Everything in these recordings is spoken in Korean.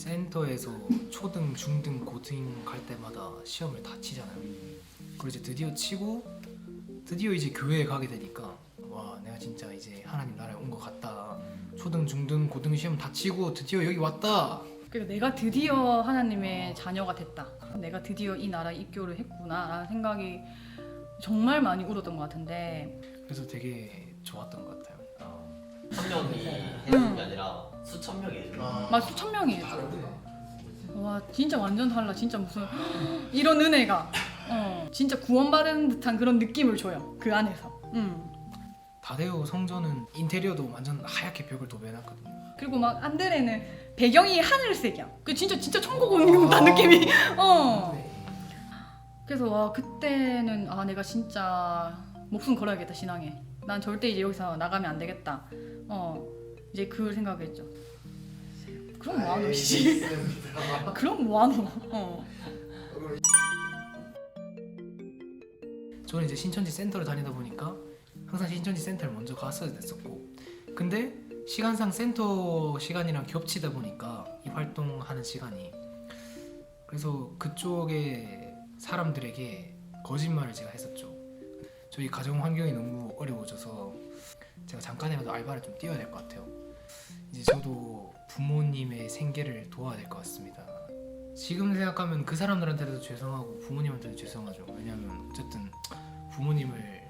센터에서 초등, 중등, 고등 갈 때마다 시험을 다 치잖아요. 그리고 이제 드디어 치고 드디어 이제 교회에 가게 되니까 와, 내가 진짜 이제 하나님 나라에 온 것 같다. 초등, 중등, 고등 시험 다 치고 드디어 여기 왔다. 그러니까 내가 드디어 하나님의 자녀가 됐다. 내가 드디어 이 나라에 입교를 했구나라는 생각이 정말 많이 울었던 것 같은데. 그래서 되게 좋았던 것 같아요. 한 명이 해주는 게 아니라 수천 명이 해주는 거야. 막 수천 명이 와, 진짜 완전 달라. 진짜 무슨 이런 은혜가 진짜 구원받은 듯한 그런 느낌을 줘요. 그 안에서. 다데오 성전은 인테리어도 완전 하얗게 벽을 도배해놨거든요. 그리고 막 안드레는 배경이 하늘색이야. 그 진짜 천국 온다 느낌이. 그래서 와, 그때는 아, 내가 진짜 목숨 걸어야겠다 신앙에. 난 절대 이제 여기서 나가면 안 되겠다. 이제 그 생각했죠. 그럼 뭐하노 씨. 그럼 뭐하노. 저는 이제 신천지 센터를 다니다 보니까 항상 신천지 센터를 먼저 갔어야 됐었고, 근데 시간상 센터 시간이랑 겹치다 보니까 이 활동하는 시간이, 그래서 그쪽에 사람들에게 거짓말을 제가 했었죠. 저희 가정 환경이 너무 어려워져서 제가 잠깐이라도 알바를 좀 뛰어야 될 것 같아요. 이제 저도 부모님의 생계를 도와야 될 것 같습니다. 지금 생각하면 그 사람들한테도 죄송하고 부모님한테도 죄송하죠. 왜냐면 어쨌든 부모님을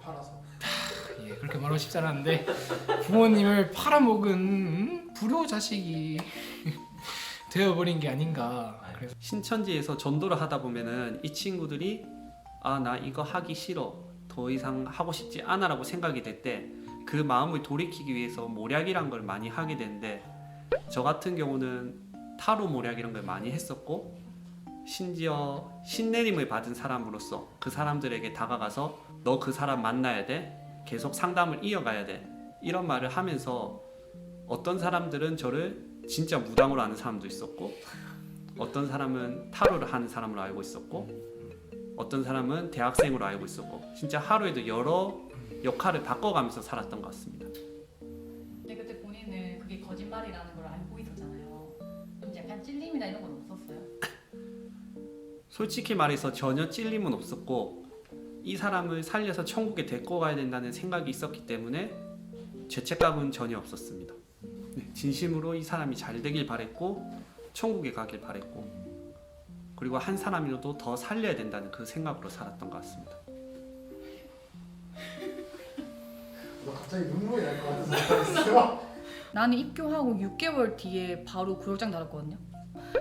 팔아서. 예, 그렇게 말하고 싶지 않았는데 부모님을 팔아먹은 불효 자식이 되어버린 게 아닌가. 그래서 신천지에서 전도를 하다 보면은 이 친구들이 아, 나 이거 하기 싫어, 더 이상 하고 싶지 않아 라고 생각이 될 때 그 마음을 돌이키기 위해서 모략이란 걸 많이 하게 되는데, 저 같은 경우는 타로 모략 이런 걸 많이 했었고, 심지어 신내림을 받은 사람으로서 그 사람들에게 다가가서 너 그 사람 만나야 돼, 계속 상담을 이어가야 돼, 이런 말을 하면서 어떤 사람들은 저를 진짜 무당으로 아는 사람도 있었고, 어떤 사람은 타로를 하는 사람으로 알고 있었고, 어떤 사람은 대학생으로 알고 있었고, 진짜 하루에도 여러 역할을 바꿔가면서 살았던 것 같습니다. 근데 그때 본인은 그게 거짓말이라는 걸 알고 있었잖아요. 좀 약간 찔림이나 이런 건 없었어요? 솔직히 말해서 전혀 찔림은 없었고, 이 사람을 살려서 천국에 데리고 가야 된다는 생각이 있었기 때문에 죄책감은 전혀 없었습니다. 네, 진심으로 이 사람이 잘 되길 바랬고 천국에 가길 바랬고, 그리고 한 사람이라도 더 살려야 된다는 그 생각으로 살았던 것 같습니다. 너 갑자기 눈물이 날 것 같아서 생각했어요. 나는 입교하고 6개월 뒤에 바로 구역장 달았거든요.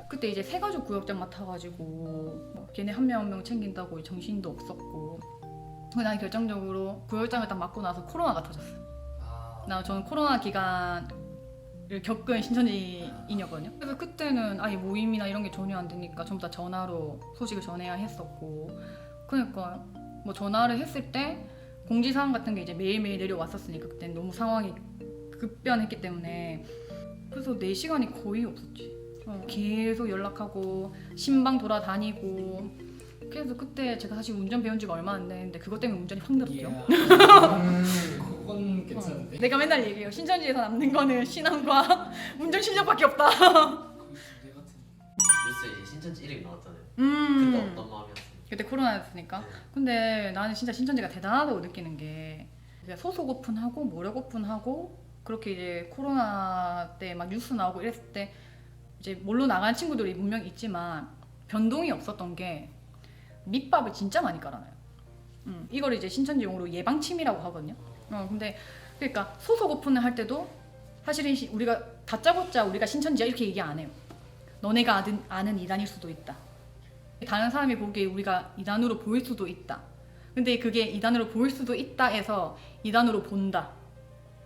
그때 이제 새 가족 구역장 맡아가지고 뭐 걔네 한 명 한 명 챙긴다고 정신도 없었고, 근데 난 결정적으로 구역장을 딱 맡고 나서 코로나가 터졌어. 저는 코로나 기간을 겪은 신천지인이었거든요. 그래서 그때는 아예 모임이나 이런 게 전혀 안 되니까 전부 다 전화로 소식을 전해야 했었고, 그러니까 뭐 전화를 했을 때 공지사항 같은 게 이제 매일매일 내려왔었으니까 그때는 너무 상황이 급변했기 때문에 그래서 4시간이 거의 없었지. 계속 연락하고 신방 돌아다니고. 그래서 그때 제가 사실 운전 배운 지가 얼마 안 됐는데 그것 때문에 운전이 확 늘었죠. 그건 괜찮은데. 내가 맨날 얘기해요. 신천지에서 남는 거는 신앙과 운전 실력밖에 없다. 뉴스에 이제 신천지 이름이 나왔잖아요. 그때 어떤 마음이었어요? 그때 코로나였으니까. 네. 근데 나는 진짜 신천지가 대단하다고 느끼는 게, 소속 오픈하고 모력 오픈하고 그렇게 이제 코로나 때 막 뉴스 나오고 이랬을 때 이제 몰로 나간 친구들이 분명히 있지만 변동이 없었던 게 밑밥을 진짜 많이 깔아놔요. 이걸 이제 신천지 용어로 예방침이라고 하거든요. 근데 그러니까 소속 오픈을 할 때도 사실은 우리가 다짜고짜 우리가 신천지야 이렇게 얘기 안 해요. 너네가 아는 이단일 수도 있다. 다른 사람이 보기에 우리가 이단으로 보일 수도 있다. 근데 그게 이단으로 보일 수도 있다 해서 이단으로 본다.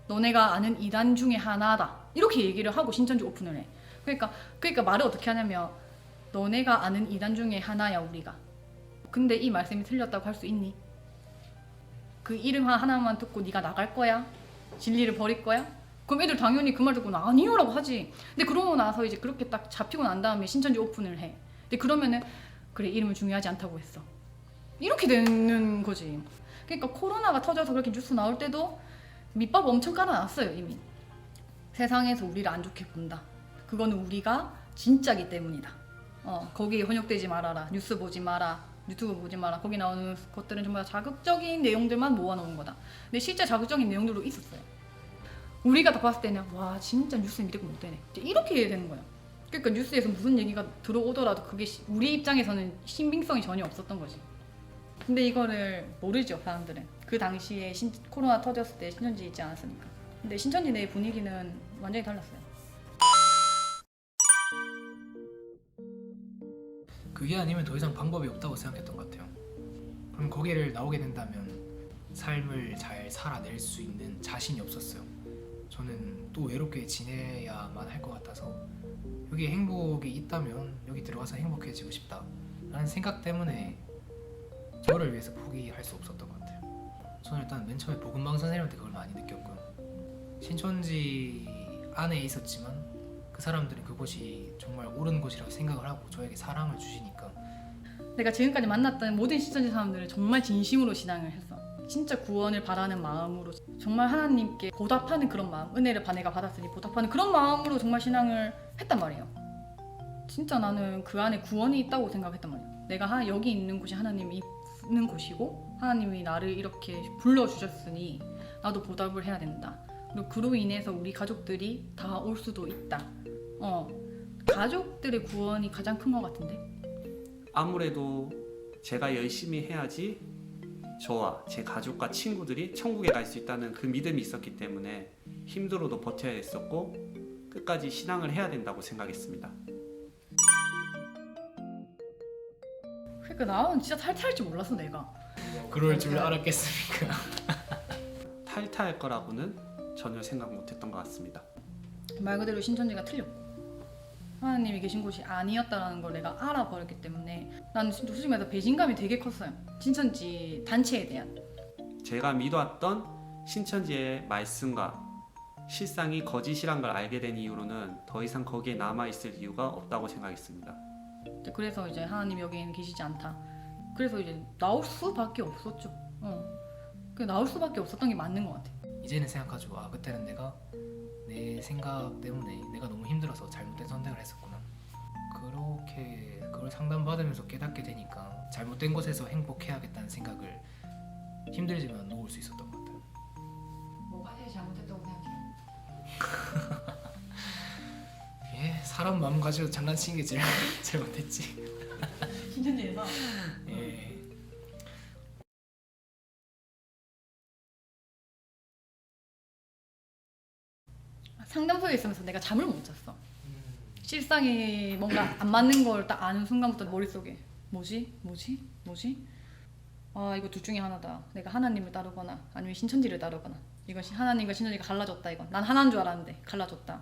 너네가 아는 이단 중에 하나다. 이렇게 얘기를 하고 신천지 오픈을 해. 그러니까 말을 어떻게 하냐면 너네가 아는 이단 중에 하나야 우리가. 근데 이 말씀이 틀렸다고 할 수 있니? 그 이름 하나만 듣고 네가 나갈 거야? 진리를 버릴 거야? 그럼 애들 당연히 그 말 듣고 아니요라고 하지. 근데 그러고 나서 이제 그렇게 딱 잡히고 난 다음에 신천지 오픈을 해. 근데 그러면은 그래, 이름은 중요하지 않다고 했어. 이렇게 되는 거지. 그러니까 코로나가 터져서 그렇게 뉴스 나올 때도 밑밥 엄청 깔아놨어요 이미. 세상에서 우리를 안 좋게 본다. 그거는 우리가 진짜기 때문이다. 거기에 현혹되지 말아라. 뉴스 보지 마라. 유튜브 보지 마라. 거기 나오는 것들은 정말 자극적인 내용들만 모아놓은 거다. 근데 실제 자극적인 내용들도 있었어요. 우리가 다 봤을 때는 와 진짜 뉴스 믿고 못 되네. 이제 이렇게 해야 되는 거예요. 그러니까 뉴스에서 무슨 얘기가 들어오더라도 그게 우리 입장에서는 신빙성이 전혀 없었던 거지. 근데 이거를 모르죠 사람들은. 그 당시에 코로나 터졌을 때 신천지 있지 않았으니까. 근데 신천지 내 분위기는 완전히 달랐어요. 그게 아니면 더 이상 방법이 없다고 생각했던 것 같아요. 그럼 거기를 나오게 된다면 삶을 잘 살아낼 수 있는 자신이 없었어요. 저는 또 외롭게 지내야만 할 것 같아서 여기에 행복이 있다면 여기 들어가서 행복해지고 싶다 라는 생각 때문에 저를 위해서 포기할 수 없었던 것 같아요. 저는 일단 맨 처음에 복음방 선생님한테 그걸 많이 느꼈고요. 신천지 안에 있었지만 그 사람들은 그곳이 정말 옳은 곳이라고 생각을 하고 저에게 사랑을 주시니까. 내가 지금까지 만났던 모든 신천지 사람들은 정말 진심으로 신앙을 했어. 진짜 구원을 바라는 마음으로, 정말 하나님께 보답하는 그런 마음, 은혜를 내가 받았으니 보답하는 그런 마음으로 정말 신앙을 했단 말이에요. 진짜 나는 그 안에 구원이 있다고 생각했단 말이에요. 내가 여기 있는 곳이 하나님이 있는 곳이고 하나님이 나를 이렇게 불러주셨으니 나도 보답을 해야 된다. 그리고 그로 인해서 우리 가족들이 다 올 수도 있다. 가족들의 구원이 가장 큰 것 같은데. 아무래도 제가 열심히 해야지 저와 제 가족과 친구들이 천국에 갈 수 있다는 그 믿음이 있었기 때문에 힘들어도 버텨야 했었고 끝까지 신앙을 해야 된다고 생각했습니다. 그러니까 나는 진짜 탈퇴할 줄 몰랐어 내가. 그럴 줄 알았겠습니까? 탈퇴할 거라고는 전혀 생각 못했던 것 같습니다. 말 그대로 신천지가 틀렸고 하나님이 계신 곳이 아니었다라는 걸 내가 알아버렸기 때문에 나는 진짜 솔직히 말해서 배신감이 되게 컸어요. 신천지 단체에 대한. 제가 믿어왔던 신천지의 말씀과 실상이 거짓이란 걸 알게 된 이후로는 더 이상 거기에 남아있을 이유가 없다고 생각했습니다. 그래서 이제 하나님 여기에는 계시지 않다. 그래서 이제 나올 수밖에 없었죠. 그 나올 수밖에 없었던 게 맞는 것 같아. 이제는 생각하죠. 아 그때는 내가 내 생각 때문에 내가 너무 힘들어서 잘못된 선택을 했었구나. 그렇게 그걸 상담받으면서 깨닫게 되니까 잘못된 곳에서 행복해야겠다는 생각을 힘들지만 놓을 수 있었던 것 같아요. 뭐가 제일 잘못했다고 생각해요? 예, 사람 마음 가지고 장난치는 게 제일 잘못했지. 신천지에서? 예. 상담소에 있으면서 내가 잠을 못 잤어. 실상이 뭔가 안 맞는 걸 딱 아는 순간부터 머릿속에 뭐지? 아 이거 둘 중에 하나다. 내가 하나님을 따르거나 아니면 신천지를 따르거나. 이것이 하나님과 신천지가 갈라졌다 이건. 난 하나인 줄 알았는데 갈라졌다.